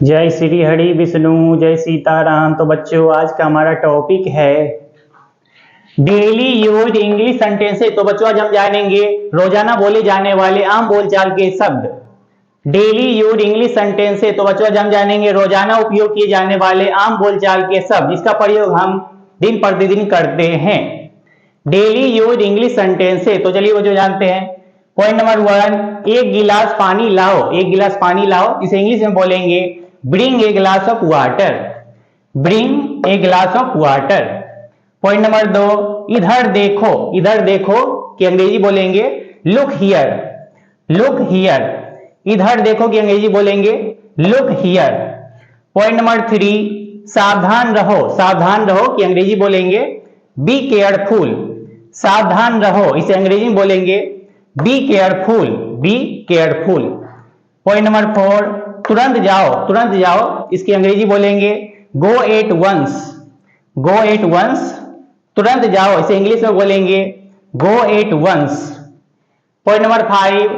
जय श्री हरि विष्णु, जय सीताराम। तो बच्चों, आज का हमारा टॉपिक है डेली यूज इंग्लिश सेंटेंसेस। तो बच्चों, आज हम जानेंगे रोजाना बोले जाने वाले आम बोलचाल के शब्द। Daily use English sentences. तो बच्चों, आज हम जानेंगे रोजाना उपयोग किए जाने वाले आम बोलचाल के शब्द, जिसका प्रयोग हम दिन प्रतिदिन करते हैं। Daily use English sentences. तो चलिए बच्चों जानते हैं। पॉइंट नंबर 1, एक गिलास पानी लाओ। एक गिलास पानी लाओ, इसे इंग्लिश में बोलेंगे bring a glass of water. Bring a glass of water. Point number 2, इधर देखो। इधर देखो की अंग्रेजी बोलेंगे लुक हियर। Look here. इधर देखो की अंग्रेजी बोलेंगे लुक हियर। पॉइंट नंबर 3, सावधान रहो। सावधान रहो की अंग्रेजी बोलेंगे बी केयरफुल। सावधान रहो, इसे अंग्रेजी में बोलेंगे be careful. Be careful. Point number 4, तुरंत जाओ। तुरंत जाओ, इसकी अंग्रेजी बोलेंगे go at once. Go at once. तुरंत जाओ, इसे इंग्लिश में बोलेंगे go at once. Point number 5,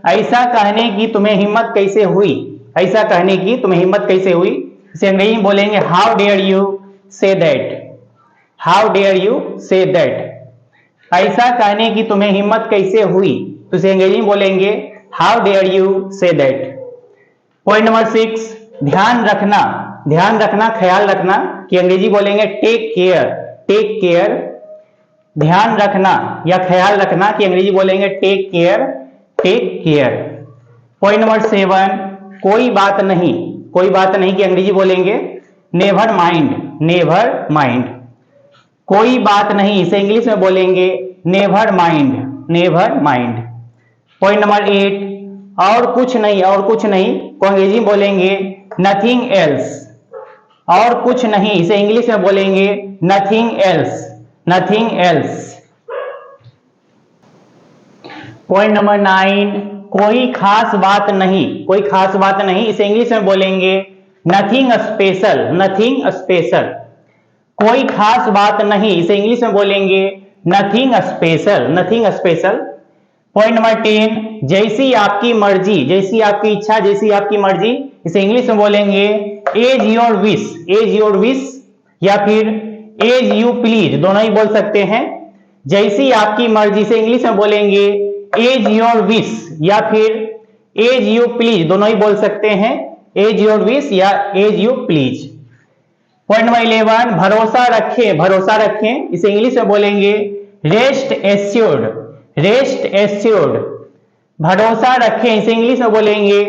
ऐसा कहने की तुम्हें हिम्मत कैसे हुई। ऐसा कहने की तुम्हें हिम्मत कैसे हुई, इसे अंग्रेजी में बोलेंगे how dare you say that. How dare you say that. ऐसा कहने की तुम्हें हिम्मत कैसे हुई, तो इसे अंग्रेजी में बोलेंगे how dare you say that. Point number 6, ध्यान रखना। ध्यान रखना, ख्याल रखना की अंग्रेजी बोलेंगे टेक केयर। Take care. ध्यान रखना या ख्याल रखना की अंग्रेजी बोलेंगे take care. Take care. Point number 7, कोई बात नहीं। कोई बात नहीं की अंग्रेजी बोलेंगे नेवर माइंड। Never mind. कोई बात नहीं, इसे इंग्लिश में बोलेंगे never mind. Never mind. Point number 8, और कुछ नहीं। और कुछ नहीं को अंग्रेजी में बोलेंगे नथिंग एल्स। और कुछ नहीं, इसे इंग्लिश में बोलेंगे nothing else. Nothing else. Point number 9, कोई खास बात नहीं। कोई खास बात नहीं, इसे इंग्लिश में बोलेंगे नथिंग स्पेशल। Nothing special. कोई खास बात नहीं, इसे इंग्लिश में बोलेंगे nothing special. Nothing special. Point number 10, जैसी आपकी मर्जी। जैसी आपकी इच्छा, जैसी आपकी मर्जी, इसे इंग्लिश में बोलेंगे as your wish. As your wish या फिर एज यू प्लीज, दोनों ही बोल सकते हैं। जैसी आपकी मर्जी से इंग्लिश में बोलेंगे एज योर विश या फिर एज यू प्लीज, दोनों ही बोल सकते हैं। एज योर विश या as you please. Point number 11, भरोसा रखें। भरोसा रखें, इसे इंग्लिश में बोलेंगे रेस्ट एश्योर्ड। Rest assured. भरोसा रखें, इसे इंग्लिश में बोलेंगे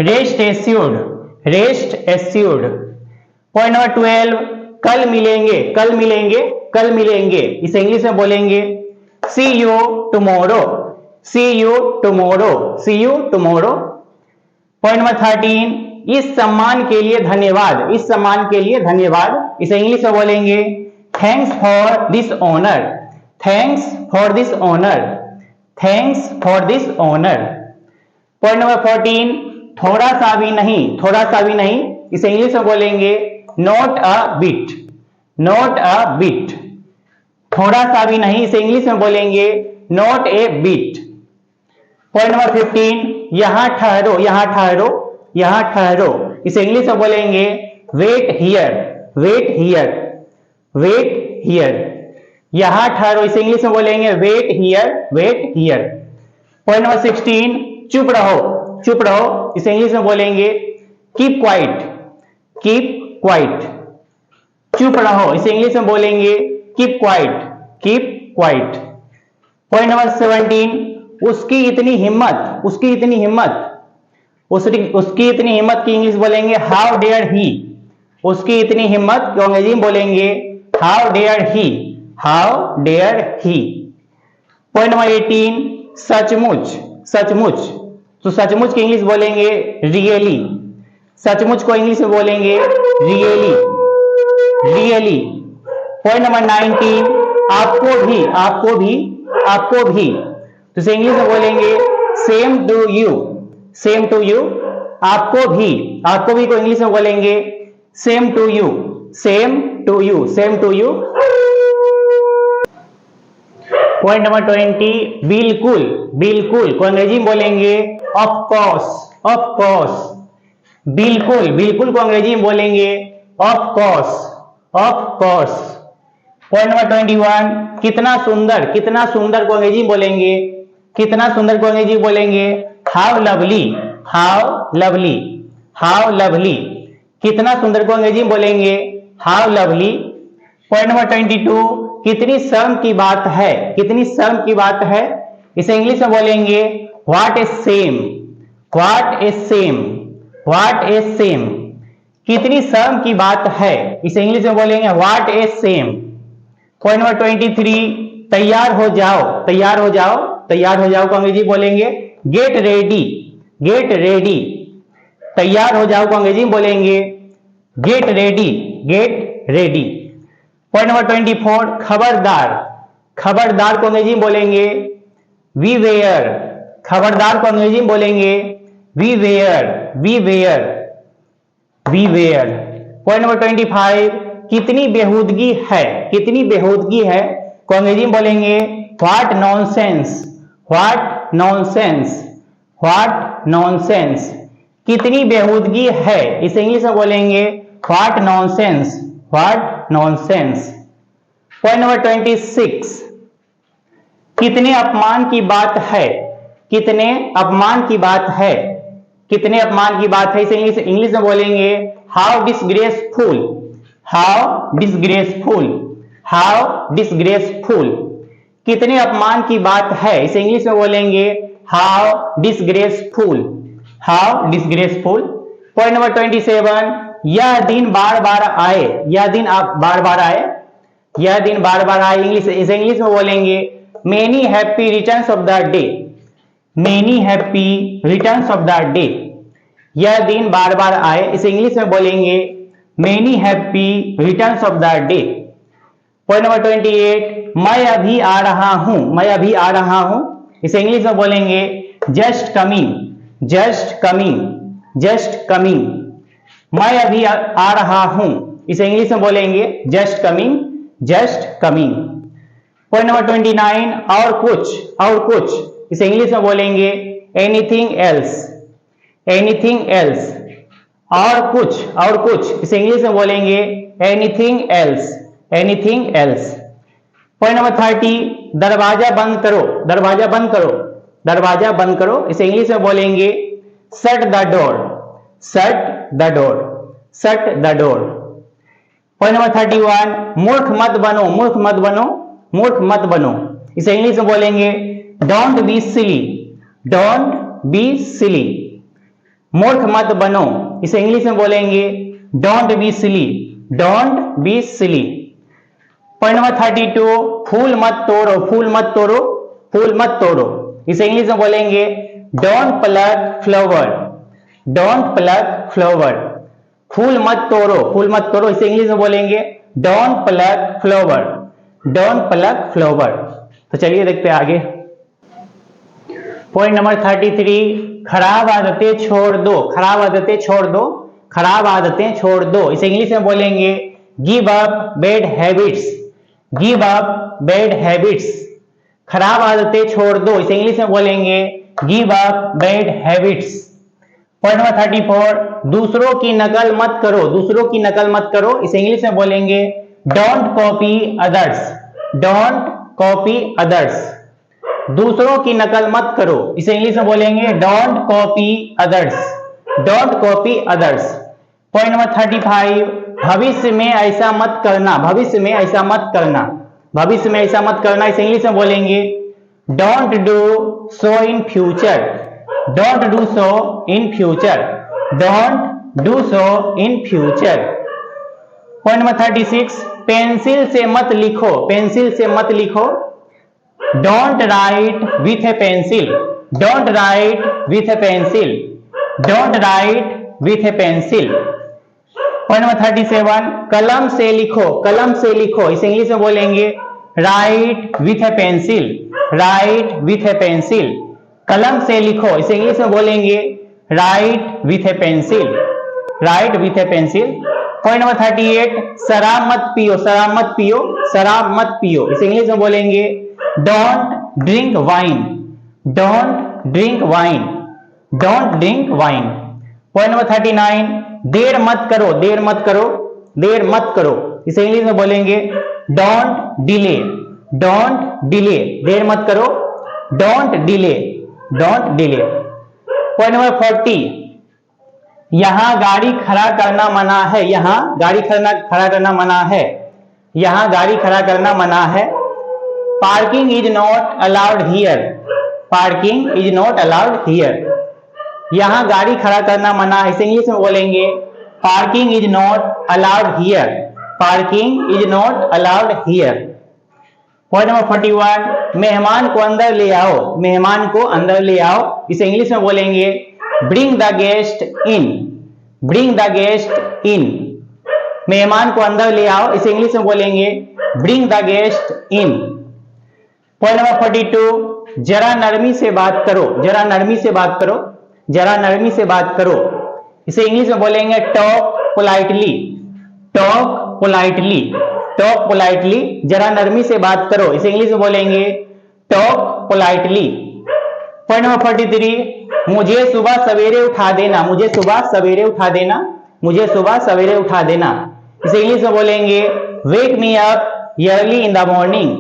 rest assured. Rest assured. Point number 12, कल मिलेंगे। कल मिलेंगे। कल मिलेंगे, इसे इंग्लिश में बोलेंगे see you tomorrow. See you tomorrow. See you tomorrow. Point number 13, इस सम्मान के लिए धन्यवाद। इस सम्मान के लिए धन्यवाद, इसे इंग्लिश में बोलेंगे thanks for this honour. Thanks for this honour. Thanks for this honour. Point number 14, थोड़ा सा भी नहीं। थोड़ा सा भी नहीं, इसे इंग्लिश में बोलेंगे not a bit. Not a bit. थोड़ा सा भी नहीं, इसे इंग्लिश में बोलेंगे not a bit. Point number 15, यहां ठहरो। यहां ठहरो। यहां ठहरो, इसे इंग्लिश में बोलेंगे wait here. Wait here. Wait here. यहां ठहरो, इसे इंग्लिश में बोलेंगे wait here. Wait here. Point number 16, चुप रहो। चुप रहो, इसे इंग्लिश में बोलेंगे कीप क्वाइट। Keep quiet. चुप रहो, इसे इंग्लिश में बोलेंगे keep quiet. Keep quiet. Point number 17, उसकी इतनी हिम्मत। उसकी इतनी हिम्मत। उसकी इतनी हिम्मत की इंग्लिश बोलेंगे हाउ डेयर ही। उसकी इतनी हिम्मत को अंग्रेजी में बोलेंगे how dare he. How dare he. Point number 18, सचमुच। सचमुच। तो सचमुच की इंग्लिश बोलेंगे रियली। सचमुच को इंग्लिश में बोलेंगे रियली। रियली। पॉइंट नंबर 19, आपको भी। आपको भी। आपको भी, तो इसे इंग्लिश में बोलेंगे same to you. Same to you. आपको भी। आपको भी को इंग्लिश में बोलेंगे same to you. Same to you. Same to you. Point number 20, बिल्कुल। बिल्कुल को अंग्रेजी में बोलेंगे ऑफ कोर्स। Of course. बिल्कुल, बिल्कुल को अंग्रेजी में बोलेंगे of course, of course. Point number 21, कितना सुंदर, कितना सुंदर को अंग्रेजी में बोलेंगे, कितना सुंदर को अंग्रेजी में बोलेंगे how lovely, how lovely, how lovely. कितना सुंदर को अंग्रेजी में बोलेंगे हाउ लवली। पॉइंट नंबर 22, कितनी शर्म की बात है, कितनी शर्म की बात है, इसे इंग्लिश में बोलेंगे what A same, what A same, what A same. कितनी शर्म की बात है, इसे इंग्लिश में बोलेंगे what A same. Point number 23, तैयार हो जाओ, तैयार हो जाओ, तैयार हो जाओ को अंग्रेजी बोलेंगे गेट रेडी, गेट रेडी। तैयार हो जाओ को अंग्रेजी में बोलेंगे get ready, get ready. Point number 24, खबरदार, खबरदार को अंग्रेजी में बोलेंगे वी वेयर, खबरदार को अंग्रेजी में बोलेंगे we were, we were, we were. Point number 25, कितनी बेहूदगी है, कितनी बेहूदगी है को अंग्रेजी में बोलेंगे what nonsense, what nonsense, what nonsense. कितनी बेहूदगी है, इसे इंग्लिश में बोलेंगे what nonsense, what nonsense. Point number 26, कितने अपमान की बात है, कितने अपमान की बात है, कितने अपमान की बात है, इसे इंग्लिश में बोलेंगे how disgraceful, how disgraceful, how disgraceful. कितने अपमान की बात है, इसे इंग्लिश में बोलेंगे how disgraceful, how disgraceful. Point number 27, यह दिन बार बार आए, यह दिन आप बार बार आए, यह दिन बार बार आए, इसे इंग्लिश में बोलेंगे many happy returns of the day, many happy returns of the day. यह दिन बार बार आए, इसे इंग्लिश में बोलेंगे many happy returns of the day. Point number 28, मैं अभी आ रहा हूं, मैं अभी आ रहा हूं, इसे इंग्लिश में बोलेंगे just coming, just coming, just coming. मैं अभी आ रहा हूं, इसे इंग्लिश में बोलेंगे just coming, just coming. Point number 29, और कुछ, और कुछ, इसे इंग्लिश में बोलेंगे एनीथिंग एल्स, एनीथिंग एल्स। और कुछ, और कुछ, इसे इंग्लिश में बोलेंगे anything else, anything else. Point number 30, दरवाजा बंद करो, दरवाजा बंद करो, दरवाजा बंद करो, इसे इंग्लिश में बोलेंगे shut the door, shut the door, shut the door. Point number 31, मूर्ख मत बनो, मूर्ख मत बनो, मूर्ख मत बनो, इसे इंग्लिश में बोलेंगे don't be silly, don't be silly. मूर्ख मत बनो, इसे इंग्लिश में बोलेंगे don't be silly, don't be silly. Point number 32, फूल मत तोड़ो, फूल मत तोड़ो, फूल मत तोड़ो, इसे इंग्लिश में बोलेंगे don't plug flower, don't plug flower. फूल मत तोड़ो, फूल मत तोड़ो, इसे इंग्लिश में बोलेंगे don't plug flower, don't plug flower. तो चलिए देखते हैं आगे। पॉइंट नंबर 33, खराब आदतें छोड़ दो, खराब आदतें छोड़ दो, खराब आदतें छोड़ दो, इसे इंग्लिश में बोलेंगे give up bad habits, give up bad habits. खराब आदतें छोड़ दो, इसे इंग्लिश में बोलेंगे give up bad habits. Point number 34, दूसरों की नकल मत करो, दूसरों की नकल मत करो, इसे इंग्लिश में बोलेंगे don't copy others, don't copy others. दूसरों की नकल मत करो, इसे इंग्लिश में बोलेंगे don't copy others, don't copy others. Point number 35, भविष्य में ऐसा मत करना, भविष्य में ऐसा मत करना, भविष्य में ऐसा मत करना, इसे इंग्लिश में बोलेंगे don't do so in future, don't do so in future, don't do so in future. Point number 36, pencil से मत लिखो, पेंसिल से मत लिखो, don't write with A pencil, don't write with A pencil, don't write with A pencil. Point number 37, कलम से लिखो, कलम से लिखो, इसे इंग्लिश में बोलेंगे right with A pencil, right with A pencil. कलम से लिखो, इसे इंग्लिश में बोलेंगे right with A pencil, right with A pencil. Point number 38, शराब मत पियो, शराब मत पियो, शराब मत पियो, इसे इंग्लिश में बोलेंगे don't drink wine, don't drink wine, don't drink wine. Point number 39, देर मत करो, देर मत करो, देर मत करो, इसे इंग्लिश में बोलेंगे डोंट डिले, डोंट डिले, देर मत करो, don't delay, don't delay. Point number 40, यहां गाड़ी खड़ा करना मना है, यहां गाड़ी खड़ा करना मना है, यहां गाड़ी खड़ा करना मना है। Parking is not allowed here, parking is not allowed here, यहां गाड़ी खड़ा करना मना है, इसे इंग्लिश में बोलेंगे parking is not allowed here, parking is not allowed here. Point number 41, मेहमान को अंदर ले आओ, मेहमान को अंदर ले आओ, इसे इंग्लिश में बोलेंगे bring the guest in, bring the guest इन, मेहमान को अंदर ले आओ, इसे इंग्लिश में बोलेंगे bring the guest in. Point number 42, जरा नरमी से बात करो, जरा नरमी से बात करो, जरा नरमी से बात करो, इसे इंग्लिश में बोलेंगे talk politely, talk politely, talk politely, जरा नरमी से बात करो, इसे इंग्लिश में बोलेंगे टॉक पोलाइटली। पॉइंट नंबर 43, मुझे सुबह सवेरे उठा देना, मुझे सुबह सवेरे उठा देना, मुझे सुबह सवेरे उठा देना, इसे इंग्लिश में बोलेंगे wake me up early in the morning,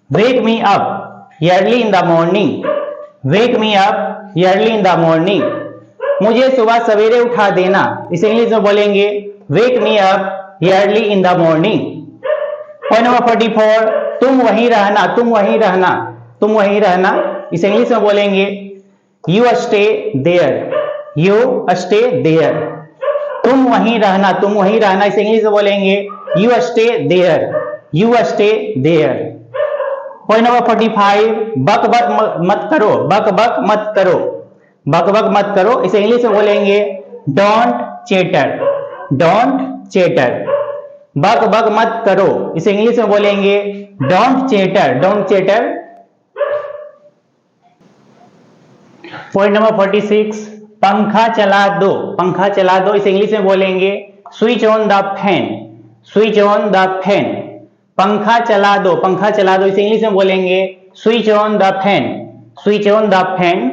wake me up early in the morning, wake me up early in the morning, मुझे सुबह सवेरे उठा देना, इसे इंग्लिश में बोलेंगे wake me up early in the morning. Point number 44, तुम वहीं रहना, तुम वहीं रहना, तुम वहीं रहना, इसे इंग्लिश में बोलेंगे you stay there, you stay there, तुम वहीं रहना, तुम वहीं रहना, इसे इंग्लिश में बोलेंगे you stay there, you stay there. Point number 45, बक बक मत करो, बक बक मत करो, बक बक मत करो, इसे इंग्लिश में बोलेंगे डोंट चैटर, डोंट चैटर, बक बक मत करो, इसे इंग्लिश में बोलेंगे don't chatter, don't chatter. Point number 46, पंखा चला दो, पंखा चला दो, इसे इंग्लिश में बोलेंगे switch on the fan, switch on the fan, पंखा चला दो, पंखा चला दो, इसे इंग्लिश में बोलेंगे switch on the fan, switch on the fan.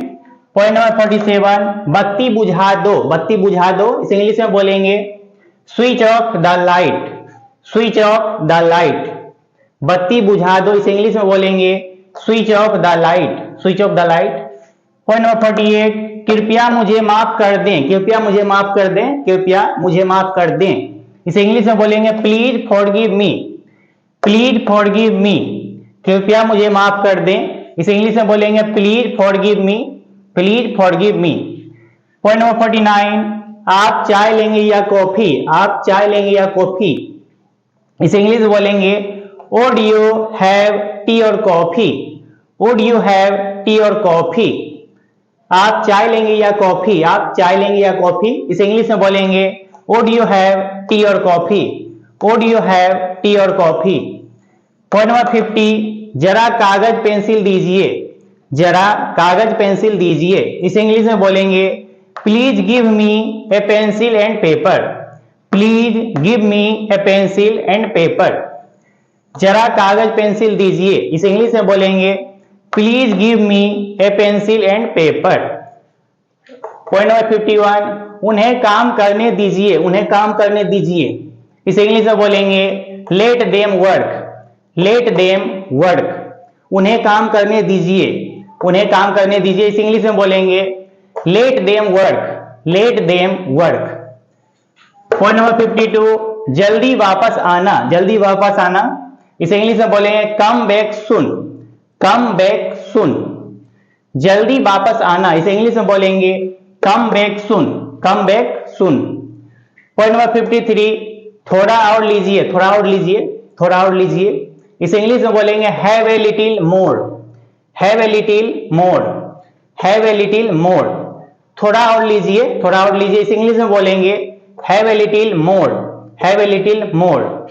Point number 47, बत्ती बुझा दो, बत्ती बुझा दो, इसे इंग्लिश में बोलेंगे switch off the light, switch off the light, बत्ती बुझा दो, इसे इंग्लिश में बोलेंगे switch off the light, switch off the light. Point number 48, कृपया मुझे माफ कर दें, कृपया मुझे माफ कर दें, कृपया मुझे माफ कर दें, इसे इंग्लिश में बोलेंगे please forgive me, please forgive me, कृपया मुझे माफ कर दें, इसे इंग्लिश में बोलेंगे please forgive me, please forgive me. Point number 49, आप चाय लेंगे या कॉफी, आप चाय लेंगे या कॉफी, इसे इंग्लिश में बोलेंगे वुड यू हैव टी और coffee, would you have T और कॉफी, आप चाय लेंगे या कॉफी, आप चाय लेंगे या कॉफी, इसे इंग्लिश में बोलेंगे वुड यू हैव टी और coffee, would you have T और कॉफी। पॉइंट नंबर 50, जरा कागज पेंसिल दीजिए, जरा कागज पेंसिल दीजिए, इसे इंग्लिश में बोलेंगे please give me A pencil and paper, please give me A pencil and paper, जरा कागज पेंसिल दीजिए, इसे इंग्लिश में बोलेंगे please give me A pencil and paper. Point number 51, उन्हें काम करने दीजिए, उन्हें काम करने दीजिए, इसे इंग्लिश में बोलेंगे let them work, let them work, उन्हें काम करने दीजिए, उन्हें काम करने दीजिए, इसे इंग्लिश में बोलेंगे let them work, let them work. Point number 52, जल्दी वापस आना, जल्दी वापस आना, इसे इंग्लिश में बोलेंगे कम बैक सुन, कम बैक सुन, जल्दी वापस आना, इसे इंग्लिश में बोलेंगे कम बैक सुन, कम बैक सुन। पॉइंट नंबर 53, थोड़ा और लीजिए, थोड़ा और लीजिए, थोड़ा और लीजिए, इसे इंग्लिश में बोलेंगे have a little more, have a little more, have a little more, थोड़ा और लीजिए, थोड़ा और लीजिए, इसे इंग्लिश में बोलेंगे have a little more, have a little more.